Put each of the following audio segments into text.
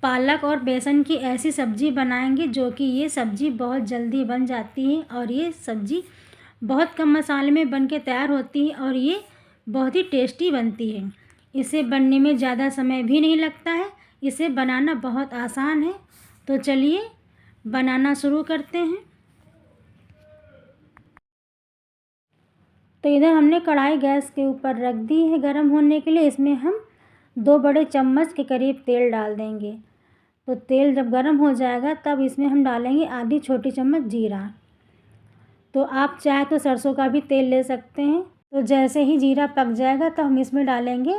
पालक और बेसन की ऐसी सब्ज़ी बनाएंगे जो कि ये सब्ज़ी बहुत जल्दी बन जाती है और ये सब्ज़ी बहुत कम मसाले में बन के तैयार होती है और ये बहुत ही टेस्टी बनती है। इसे बनने में ज़्यादा समय भी नहीं लगता है। इसे बनाना बहुत आसान है। तो चलिए बनाना शुरू करते हैं। तो इधर हमने कढ़ाई गैस के ऊपर रख दी है गरम होने के लिए। इसमें हम 2 बड़े चम्मच के करीब तेल डाल देंगे। तो तेल जब गरम हो जाएगा तब इसमें हम डालेंगे आधी छोटी चम्मच जीरा। तो आप चाहे तो सरसों का भी तेल ले सकते हैं। तो जैसे ही जीरा पक जाएगा तो हम इसमें डालेंगे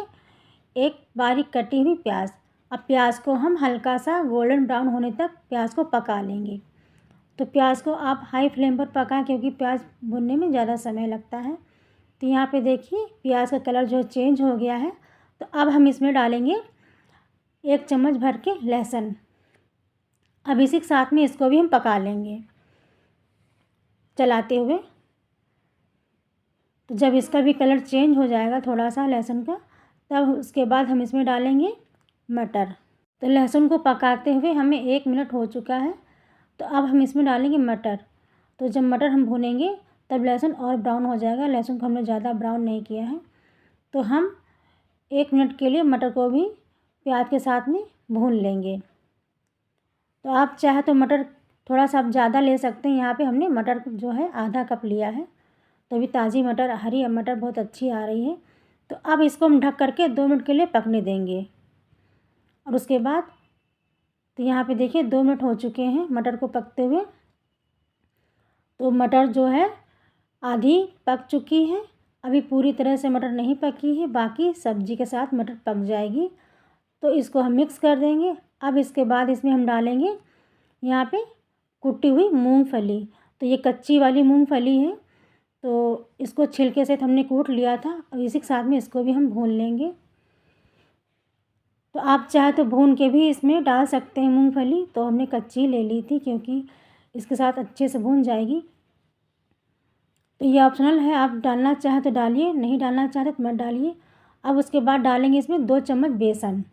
एक बारीक कटी हुई प्याज। अब प्याज को हम हल्का सा गोल्डन ब्राउन होने तक प्याज को पका लेंगे। तो प्याज को आप हाई फ्लेम पर पकाएं क्योंकि प्याज भुनने में ज़्यादा समय लगता है। तो यहाँ पे देखिए प्याज का कलर जो चेंज हो गया है। तो अब हम इसमें डालेंगे 1 चम्मच भर के लहसुन। अब इसी के साथ में इसको भी हम पका लेंगे चलाते हुए। तो जब इसका भी कलर चेंज हो जाएगा थोड़ा सा लहसुन का, तब उसके बाद हम इसमें डालेंगे मटर। तो लहसुन को पकाते हुए हमें 1 मिनट हो चुका है। तो अब हम इसमें डालेंगे मटर। तो जब मटर हम भूनेंगे तब लहसुन और ब्राउन हो जाएगा। लहसुन को हमने ज़्यादा ब्राउन नहीं किया है। तो हम 1 मिनट के लिए मटर को भी प्याज के साथ में भून लेंगे। तो आप चाहे तो मटर थोड़ा सा आप ज़्यादा ले सकते हैं। यहाँ पे हमने मटर जो है आधा कप लिया है। तो अभी ताज़ी मटर, हरी मटर बहुत अच्छी आ रही है। तो अब इसको हम ढक करके 2 मिनट के लिए पकने देंगे। और उसके बाद तो यहाँ पे देखिए 2 मिनट हो चुके हैं मटर को पकते हुए। तो मटर जो है आधी पक चुकी है। अभी पूरी तरह से मटर नहीं पकी है, बाकी सब्ज़ी के साथ मटर पक जाएगी। तो इसको हम मिक्स कर देंगे। अब इसके बाद इसमें हम डालेंगे यहाँ पे कुटी हुई मूंगफली। तो ये कच्ची वाली मूंगफली है। तो इसको छिलके से हमने कूट लिया था और इसी के साथ में इसको भी हम भून लेंगे। तो आप चाहे तो भून के भी इसमें डाल सकते हैं मूंगफली। तो हमने कच्ची ले ली थी क्योंकि इसके साथ अच्छे से भून जाएगी। तो ये ऑप्शनल है, आप डालना चाहे तो डालिए, नहीं डालना चाहते तो मत डालिए। अब उसके बाद डालेंगे इसमें 2 चम्मच बेसन।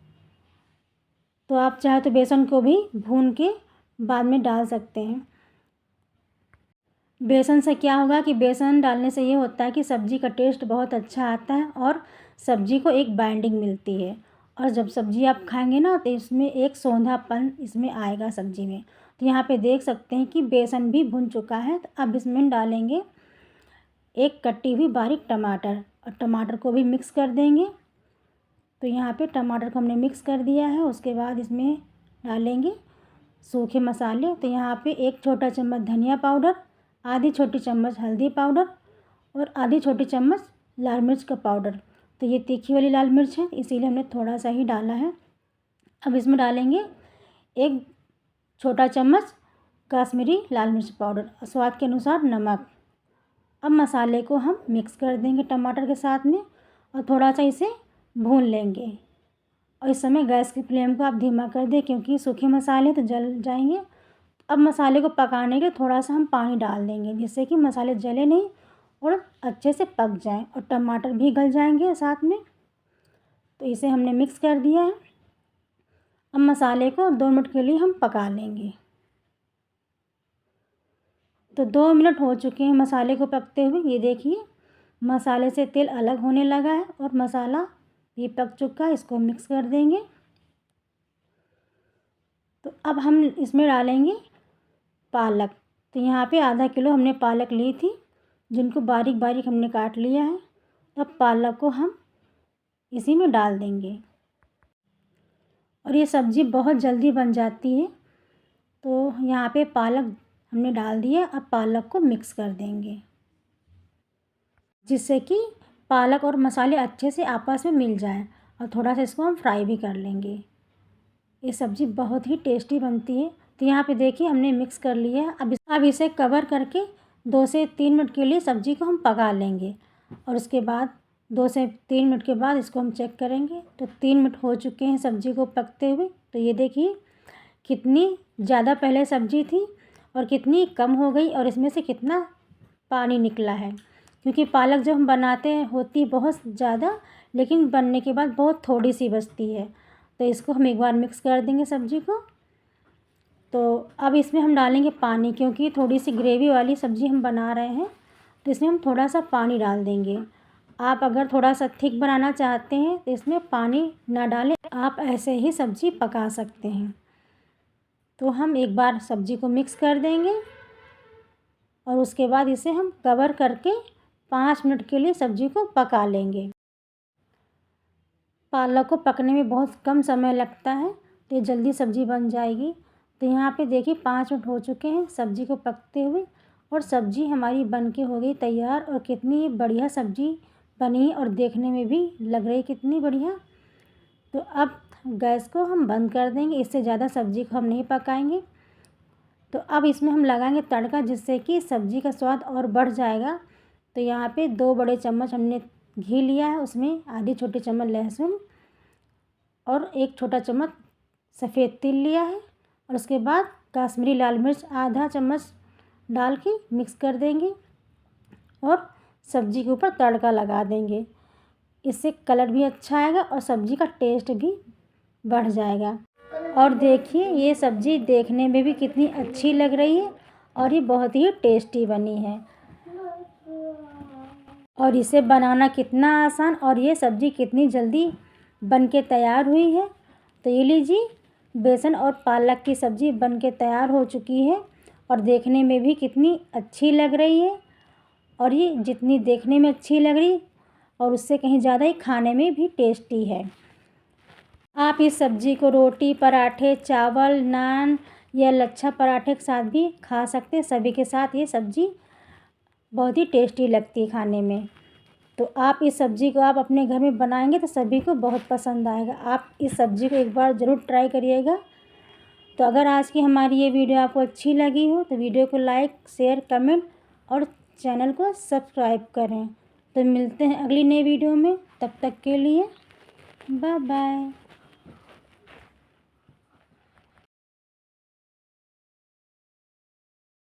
तो आप चाहे तो बेसन को भी भून के बाद में डाल सकते हैं। बेसन से क्या होगा कि बेसन डालने से ये होता है कि सब्ज़ी का टेस्ट बहुत अच्छा आता है और सब्ज़ी को एक बाइंडिंग मिलती है। और जब सब्ज़ी आप खाएंगे ना तो इसमें एक सौंधापन इसमें आएगा सब्ज़ी में। तो यहाँ पे देख सकते हैं कि बेसन भी भुन चुका है। तो अब इसमें डालेंगे एक कटी हुई बारीक टमाटर और टमाटर को भी मिक्स कर देंगे। तो यहाँ पे टमाटर को हमने मिक्स कर दिया है। उसके बाद इसमें डालेंगे सूखे मसाले। तो यहाँ पे 1 छोटा चम्मच धनिया पाउडर, आधी छोटी चम्मच हल्दी पाउडर और आधी छोटी चम्मच लाल मिर्च का पाउडर। तो ये तीखी वाली लाल मिर्च है इसीलिए हमने थोड़ा सा ही डाला है। अब इसमें डालेंगे 1 छोटा चम्मच कश्मीरी लाल मिर्च पाउडर और स्वाद के अनुसार नमक। अब मसाले को हम मिक्स कर देंगे टमाटर के साथ में और थोड़ा सा इसे भून लेंगे। और इस समय गैस की फ्लेम को आप धीमा कर दें क्योंकि सूखे मसाले तो जल जाएंगे। अब मसाले को पकाने के लिए थोड़ा सा हम पानी डाल देंगे जिससे कि मसाले जले नहीं और अच्छे से पक जाएं और टमाटर भी गल जाएंगे साथ में। तो इसे हमने मिक्स कर दिया है। अब मसाले को 2 मिनट के लिए हम पका लेंगे। तो 2 मिनट हो चुके हैं मसाले को पकते हुए। ये देखिए मसाले से तेल अलग होने लगा है और मसाला भी पक चुका है। इसको मिक्स कर देंगे। तो अब हम इसमें डालेंगे पालक। तो यहाँ पे आधा किलो हमने पालक ली थी जिनको बारीक बारीक हमने काट लिया है। अब पालक को हम इसी में डाल देंगे और ये सब्ज़ी बहुत जल्दी बन जाती है। तो यहाँ पे पालक हमने डाल दिया। अब पालक को मिक्स कर देंगे जिससे कि पालक और मसाले अच्छे से आपस में मिल जाएं और थोड़ा सा इसको हम फ्राई भी कर लेंगे। ये सब्ज़ी बहुत ही टेस्टी बनती है। तो यहाँ पे देखिए हमने मिक्स कर लिया है। अब इसे कवर करके 2 से 3 मिनट के लिए सब्ज़ी को हम पका लेंगे और उसके बाद 2 से 3 मिनट के बाद इसको हम चेक करेंगे। तो 3 मिनट हो चुके हैं सब्ज़ी को पकते हुए। तो ये देखिए कितनी ज़्यादा पहले सब्ज़ी थी और कितनी कम हो गई और इसमें से कितना पानी निकला है। क्योंकि पालक जब हम बनाते हैं होती बहुत ज़्यादा लेकिन बनने के बाद बहुत थोड़ी सी बचती है। तो इसको हम एक बार मिक्स कर देंगे सब्ज़ी को। तो अब इसमें हम डालेंगे पानी, क्योंकि थोड़ी सी ग्रेवी वाली सब्ज़ी हम बना रहे हैं, तो इसमें हम थोड़ा सा पानी डाल देंगे। आप अगर थोड़ा सा थिक बनाना चाहते हैं तो इसमें पानी ना डालें, आप ऐसे ही सब्ज़ी पका सकते हैं। तो हम एक बार सब्ज़ी को मिक्स कर देंगे और उसके बाद इसे हम कवर करके 5 मिनट के लिए सब्ज़ी को पका लेंगे। पालक को पकने में बहुत कम समय लगता है, तो ये जल्दी सब्ज़ी बन जाएगी। तो यहाँ पे देखिए 5 मिनट हो चुके हैं सब्ज़ी को पकते हुए, और सब्ज़ी हमारी बन के हो गई तैयार। और कितनी बढ़िया सब्ज़ी बनी और देखने में भी लग रही कितनी बढ़िया। तो अब गैस को हम बंद कर देंगे, इससे ज़्यादा सब्ज़ी को हम नहीं पकाएंगे। तो अब इसमें हम लगाएंगे तड़का, जिससे कि सब्ज़ी का स्वाद और बढ़ जाएगा। तो यहाँ पे 2 बड़े चम्मच हमने घी लिया है, उसमें आधी छोटी चम्मच लहसुन और 1 छोटा चम्मच सफ़ेद तिल लिया है, और उसके बाद कश्मीरी लाल मिर्च आधा चम्मच डाल के मिक्स कर देंगे और सब्ज़ी के ऊपर तड़का लगा देंगे। इससे कलर भी अच्छा आएगा और सब्ज़ी का टेस्ट भी बढ़ जाएगा। और देखिए ये सब्ज़ी देखने में भी कितनी अच्छी लग रही है और ये बहुत ही टेस्टी बनी है। और इसे बनाना कितना आसान, और ये सब्ज़ी कितनी जल्दी बन के तैयार हुई है। तो ये लीजिए, बेसन और पालक की सब्ज़ी बन के तैयार हो चुकी है और देखने में भी कितनी अच्छी लग रही है। और ये जितनी देखने में अच्छी लग रही और उससे कहीं ज़्यादा ही खाने में भी टेस्टी है। आप इस सब्ज़ी को रोटी, पराठे, चावल, नान या लच्छा पराठे के साथ भी खा सकते हैं। सभी के साथ ये सब्ज़ी बहुत ही टेस्टी लगती है खाने में। तो आप इस सब्ज़ी को आप अपने घर में बनाएंगे तो सभी को बहुत पसंद आएगा। आप इस सब्ज़ी को एक बार ज़रूर ट्राई करिएगा। तो अगर आज की हमारी ये वीडियो आपको अच्छी लगी हो तो वीडियो को लाइक, शेयर, कमेंट और चैनल को सब्सक्राइब करें। तो मिलते हैं अगली नई वीडियो में, तब तक के लिए बाय बाय।